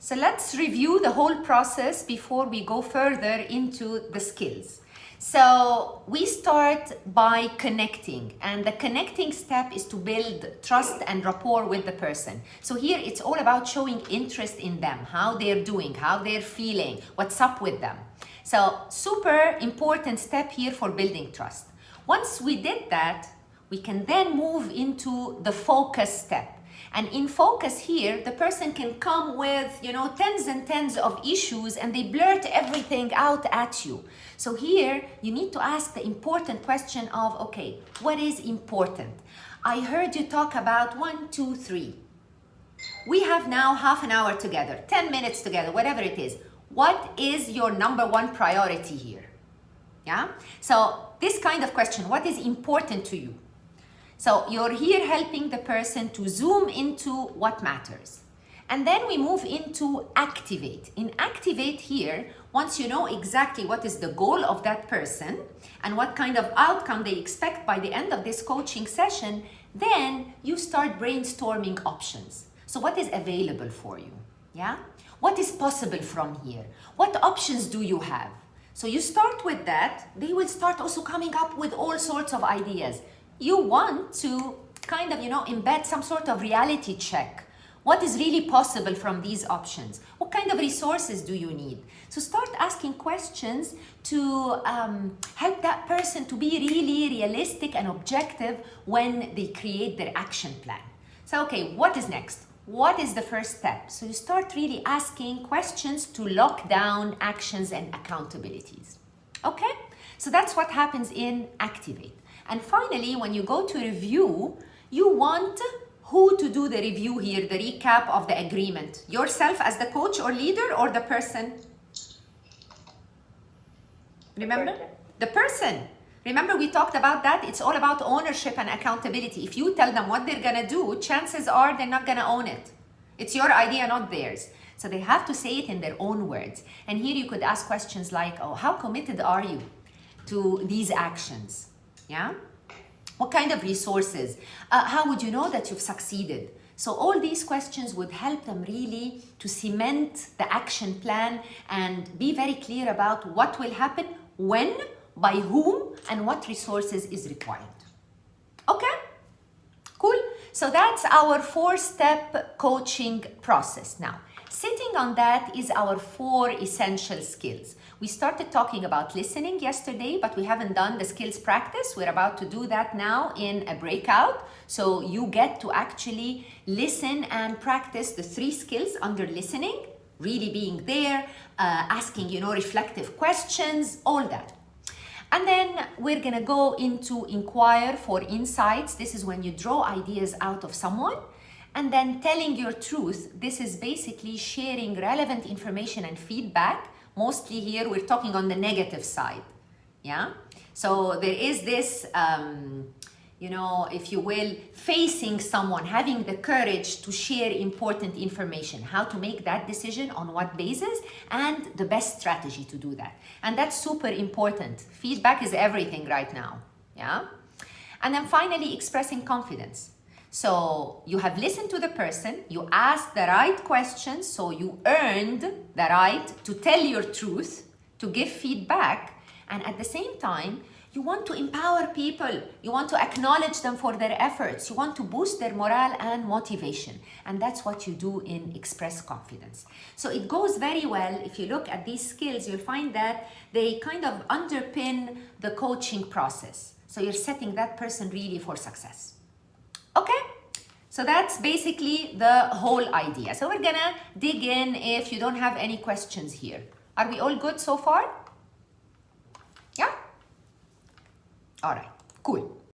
So let's review the whole process before we go further into the skills. So we start by connecting, and the connecting step is to build trust and rapport with the person. So here it's all about showing interest in them, how they're doing, how they're feeling, what's up with them. So super important step here for building trust. Once we did that, we can then move into the focus step. And in focus here, the person can come with, tens and tens of issues and they blurt everything out at you. So here, you need to ask the important question of, okay, what is important? I heard you talk about 1, 2, 3. We have now half an hour together, 10 minutes together, whatever it is. What is your number one priority here? Yeah? So this kind of question, what is important to you? So you're here helping the person to zoom into what matters. And then we move into activate. In activate here, once you know exactly what is the goal of that person and what kind of outcome they expect by the end of this coaching session, then you start brainstorming options. So what is available for you? Yeah? What is possible from here? What options do you have? So you start with that. They will start also coming up with all sorts of ideas. You want to kind of, embed some sort of reality check. What is really possible from these options? What kind of resources do you need? So start asking questions to help that person to be really realistic and objective when they create their action plan. So, okay, what is next? What is the first step? So you start really asking questions to lock down actions and accountabilities. Okay? So that's what happens in activate. And finally, when you go to review, you want who to do the review here, the recap of the agreement? Yourself as the coach or leader, or the person? Remember? The person. Remember we talked about that? It's all about ownership and accountability. If you tell them what they're gonna do, chances are they're not gonna own it. It's your idea, not theirs. So they have to say it in their own words. And here you could ask questions like, oh, how committed are you to these actions? Yeah? What kind of resources? How would you know that you've succeeded? So all these questions would help them really to cement the action plan and be very clear about what will happen, when, by whom, and what resources is required. Okay? Cool. So that's our 4-step coaching process. Now, sitting on that is our 4 essential skills. We started talking about listening yesterday, but we haven't done the skills practice. We're about to do that now in a breakout. So you get to actually listen and practice the 3 skills under listening, really being there, asking, reflective questions, all that. And then we're gonna go into inquire for insights. This is when you draw ideas out of someone. And then telling your truth. This is basically sharing relevant information and feedback. Mostly here, we're talking on the negative side, yeah? So there is this, if you will, facing someone, having the courage to share important information, how to make that decision, on what basis, and the best strategy to do that. And that's super important. Feedback is everything right now, yeah? And then finally, expressing confidence. So you have listened to the person, you asked the right questions, so you earned the right to tell your truth, to give feedback, and at the same time, you want to empower people, you want to acknowledge them for their efforts, you want to boost their morale and motivation, and that's what you do in Express Confidence. So it goes very well. If you look at these skills, you'll find that they kind of underpin the coaching process. So you're setting that person really for success. Okay, so that's basically the whole idea. So we're gonna dig in if you don't have any questions here. Are we all good so far? Yeah? All right, cool.